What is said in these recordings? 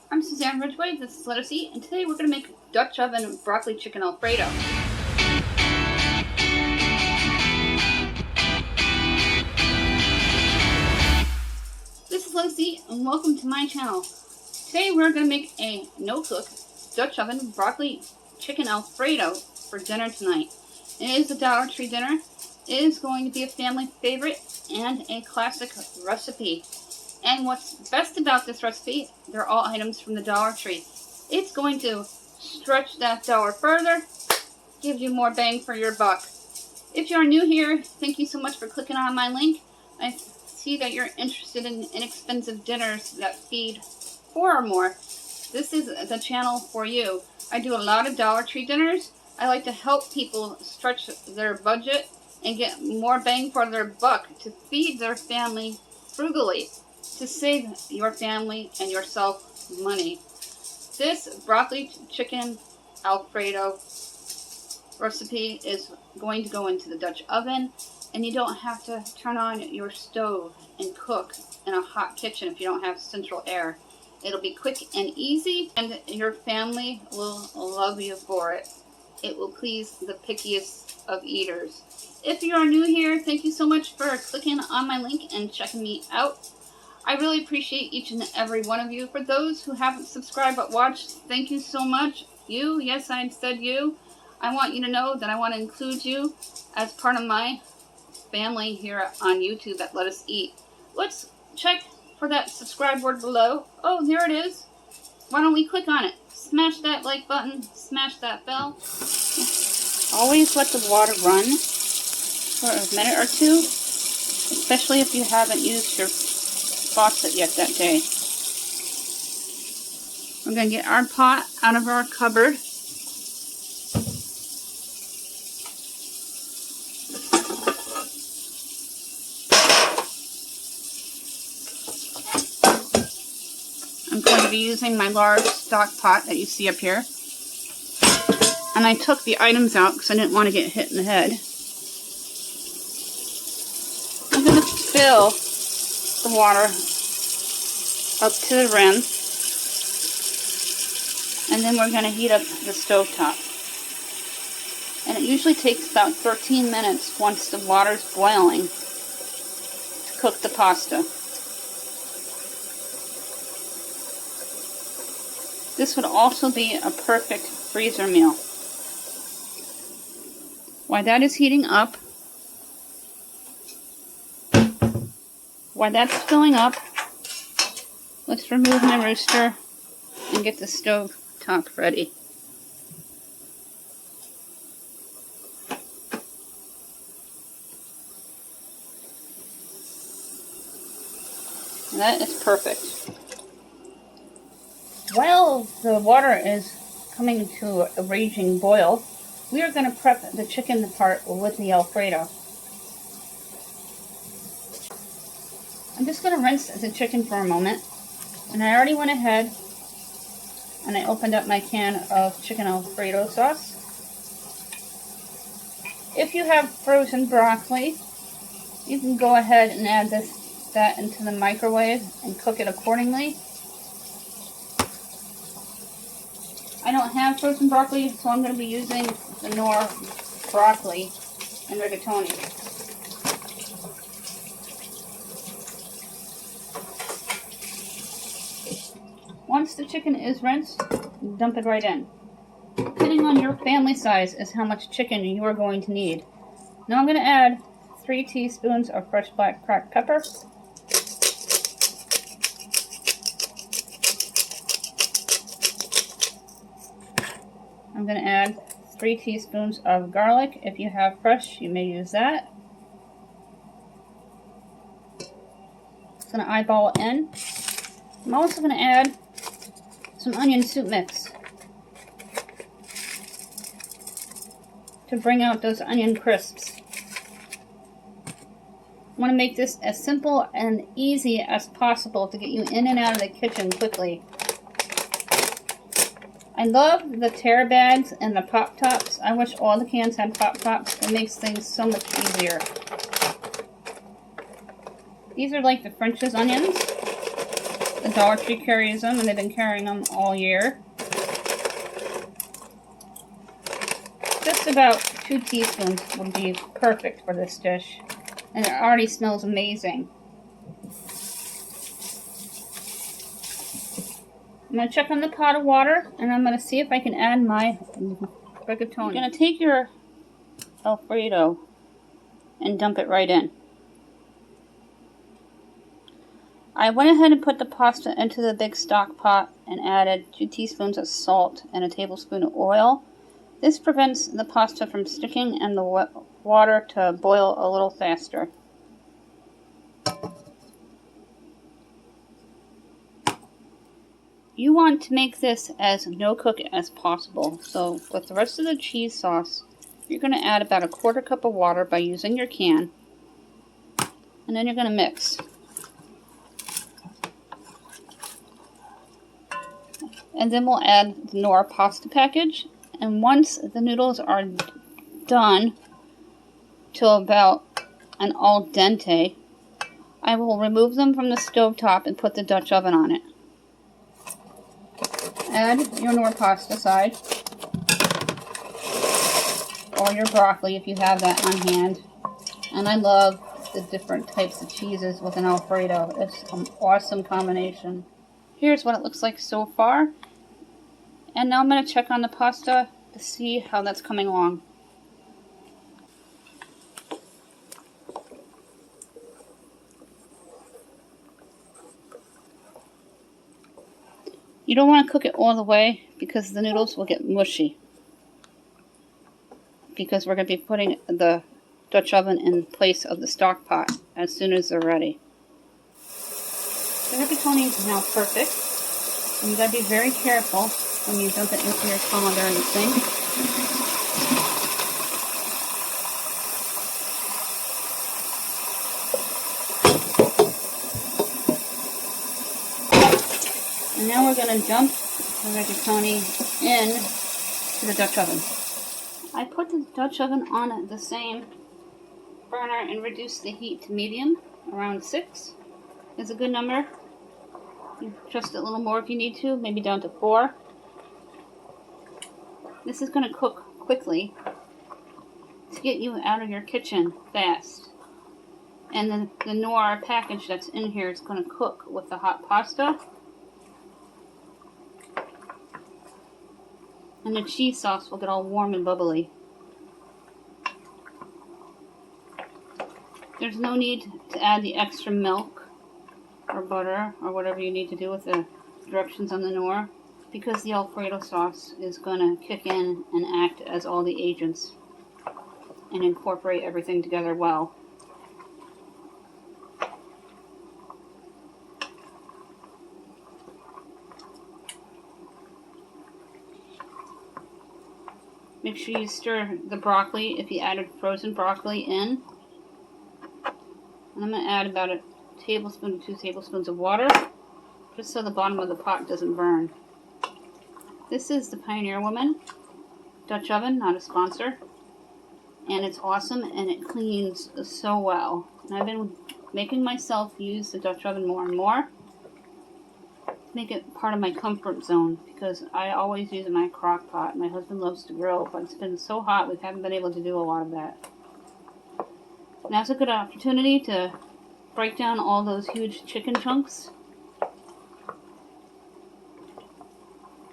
I'm Suzanne Ridgway, this is Let Us Eat, and today we're going to make Dutch oven broccoli chicken Alfredo. This is Let Us Eat, and welcome to my channel. Today we're going to make a no-cook Dutch oven broccoli chicken Alfredo for dinner tonight. It is a Dollar Tree dinner. It is going to be a family favorite and a classic recipe. And what's best about this recipe, they're all items from the Dollar Tree. It's going to stretch that dollar further, give you more bang for your buck. If you are new here, thank you so much for clicking on my link. I see that you're interested in inexpensive dinners that feed 4 or more. This is the channel for you. I do a lot of Dollar Tree dinners. I like to help people stretch their budget and get more bang for their buck to feed their family frugally, to save your family and yourself money. This broccoli chicken Alfredo recipe is going to go into the Dutch oven, and you don't have to turn on your stove and cook in a hot kitchen if you don't have central air. It'll be quick and easy, and your family will love you for it. It will please the pickiest of eaters. If you are new here, thank you so much for clicking on my link and checking me out. I really appreciate each and every one of you. For those who haven't subscribed but watched, thank you so much. You, yes, I said you. I want you to know that I want to include you as part of my family here on YouTube at Let Us Eat. Let's check for that subscribe word below. Oh, there it is. Why don't we click on it? Smash that like button, smash that bell. Always let the water run for a minute or two, especially if you haven't used your faucet yet that day. We're going to get our pot out of our cupboard. I'm going to be using my large stock pot that you see up here. And I took the items out because I didn't want to get hit in the head. I'm going to fill the water up to the rim, and then we're going to heat up the stove top. And it usually takes about 13 minutes once the water's boiling to cook the pasta. This would also be a perfect freezer meal. While that is heating up, while that's filling up, let's remove my rooster and get the stove top ready. And that is perfect. While the water is coming to a raging boil, we are going to prep the chicken part with the Alfredo. I'm just going to rinse the chicken for a moment, and I already went ahead and I opened up my can of chicken Alfredo sauce. If you have frozen broccoli, you can go ahead and add that into the microwave and cook it accordingly. I don't have frozen broccoli, so I'm going to be using the Knorr broccoli and rigatoni. Once the chicken is rinsed, dump it right in. Depending on your family size is how much chicken you are going to need. Now I'm going to add 3 teaspoons of fresh black cracked pepper. I'm going to add 3 teaspoons of garlic. If you have fresh, you may use that. Just going to eyeball it in. I'm also going to add some onion soup mix to bring out those onion crisps. I want to make this as simple and easy as possible to get you in and out of the kitchen quickly. I love the tear bags and the pop tops. I wish all the cans had pop tops. It makes things so much easier. These are like the French's onions. The Dollar Tree carries them, and they've been carrying them all year. Just about 2 teaspoons would be perfect for this dish. And it already smells amazing. I'm going to check on the pot of water, and I'm going to see if I can add my rigatoni. You're going to take your Alfredo and dump it right in. I went ahead and put the pasta into the big stock pot and added 2 teaspoons of salt and a tablespoon of oil. This prevents the pasta from sticking and the water to boil a little faster. You want to make this as no cook as possible. So with the rest of the cheese sauce, you're going to add about a 1/4 cup of water by using your can. And then you're going to mix. And then we'll add the Knorr pasta package. And once the noodles are done to about an al dente, I will remove them from the stovetop and put the Dutch oven on it. Add your Knorr pasta side, or your broccoli if you have that on hand. And I love the different types of cheeses with an Alfredo. It's an awesome combination. Here's what it looks like so far. And now I'm going to check on the pasta to see how that's coming along. You don't want to cook it all the way because the noodles will get mushy. Because we're going to be putting the Dutch oven in place of the stock pot as soon as they're ready. The rigatoni is now perfect. And you got to be very careful when you dump it into your colander in the sink. And now we're going to dump the rigatoni in to the Dutch oven. I put the Dutch oven on the same burner and reduced the heat to medium, around 6 is a good number. You adjust it a little more if you need to, maybe down to 4. This is going to cook quickly to get you out of your kitchen fast. And then the Knorr package that's in here is going to cook with the hot pasta. And the cheese sauce will get all warm and bubbly. There's no need to add the extra milk or butter or whatever you need to do with the directions on the Knorr, because the Alfredo sauce is going to kick in and act as all the agents and incorporate everything together well. Make sure you stir the broccoli if you added frozen broccoli in. And I'm going to add about a tablespoon to 2 tablespoons of water, just so the bottom of the pot doesn't burn. This is the Pioneer Woman Dutch oven, not a sponsor. And it's awesome and it cleans so well. And I've been making myself use the Dutch oven more and more to make it part of my comfort zone, because I always use my crock pot. My husband loves to grill, but it's been so hot we haven't been able to do a lot of that. Now's a good opportunity to break down all those huge chicken chunks.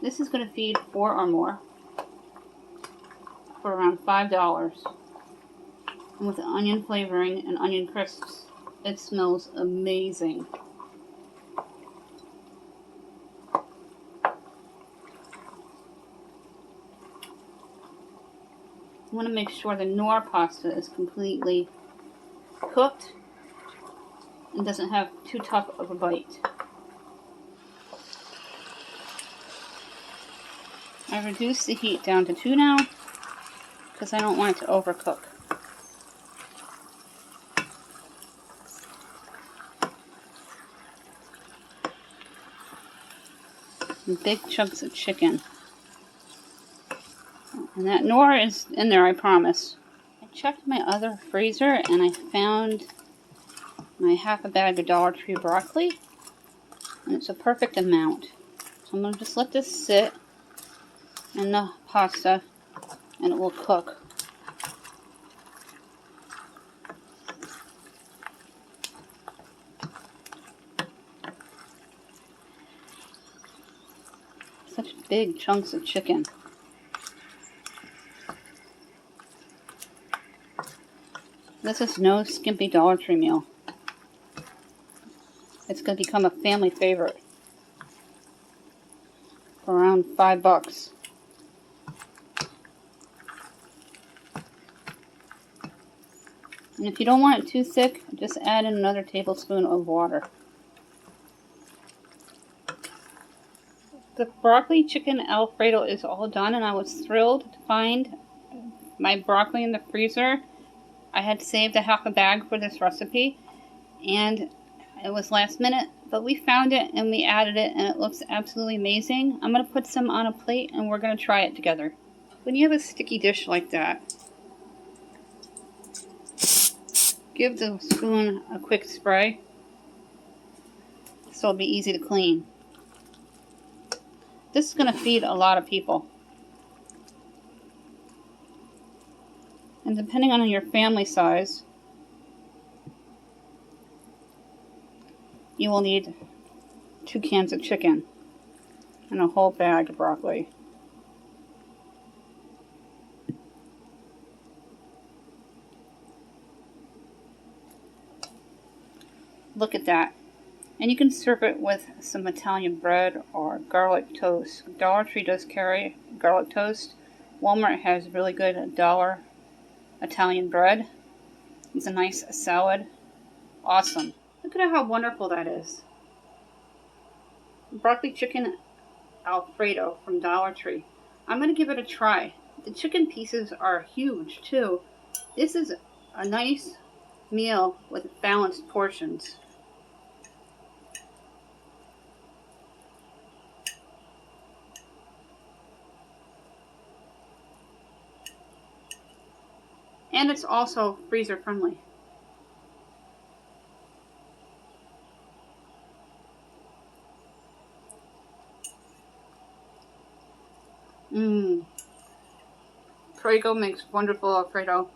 This is going to feed 4 or more for around $5. And with the onion flavoring and onion crisps, it smells amazing. You want to make sure the Knorr pasta is completely cooked and doesn't have too tough of a bite. I reduced the heat down to 2 now because I don't want it to overcook. And big chunks of chicken. And that Knorr is in there, I promise. I checked my other freezer and I found my half a bag of Dollar Tree broccoli. And it's a perfect amount. So I'm going to just let this sit in the pasta and it will cook. Such big chunks of chicken. This is no skimpy Dollar Tree meal. It's going to become a family favorite for around $5. And if you don't want it too thick, just add in another tablespoon of water. The broccoli chicken Alfredo is all done, and I was thrilled to find my broccoli in the freezer. I had saved a half a bag for this recipe, and it was last minute, but we found it and we added it, and it looks absolutely amazing. I'm going to put some on a plate and we're going to try it together. When you have a sticky dish like that, give the spoon a quick spray so it'll be easy to clean. This is going to feed a lot of people. And depending on your family size, you will need 2 cans of chicken and a whole bag of broccoli. Look at that. And you can serve it with some Italian bread or garlic toast. Dollar Tree does carry garlic toast. Walmart has really good dollar Italian bread. It's a nice salad. Awesome. Look at how wonderful that is. Broccoli chicken Alfredo from Dollar Tree. I'm going to give it a try. The chicken pieces are huge too. This is a nice meal with balanced portions. And it's also freezer friendly. Prego makes wonderful Alfredo.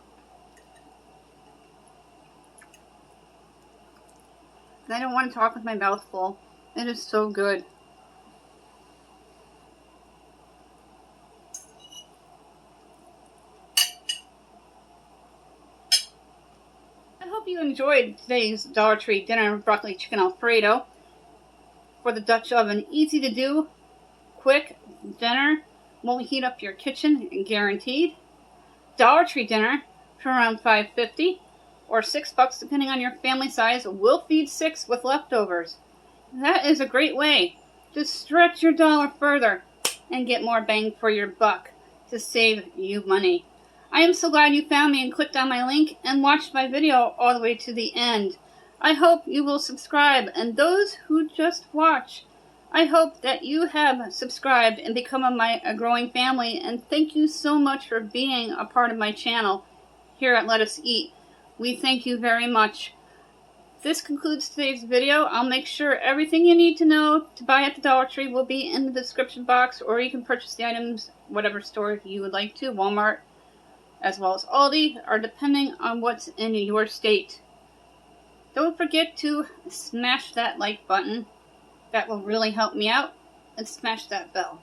And I don't want to talk with my mouth full. It is so good. I hope you enjoyed today's Dollar Tree dinner broccoli chicken Alfredo for the Dutch oven. Easy to do, quick dinner. Won't heat up your kitchen, guaranteed. Dollar Tree dinner for around $5.50 or $6 depending on your family size. Will feed 6 with leftovers. That is a great way to stretch your dollar further and get more bang for your buck to save you money. I am so glad you found me and clicked on my link and watched my video all the way to the end. I hope you will subscribe, and those who just watch, I hope that you have subscribed and become a growing family, and thank you so much for being a part of my channel here at Let Us Eat. We thank you very much. This concludes today's video. I'll make sure everything you need to know to buy at the Dollar Tree will be in the description box, or you can purchase the items whatever store you would like to, Walmart as well as Aldi, or depending on what's in your state. Don't forget to smash that like button. That will really help me out. And smash that bell.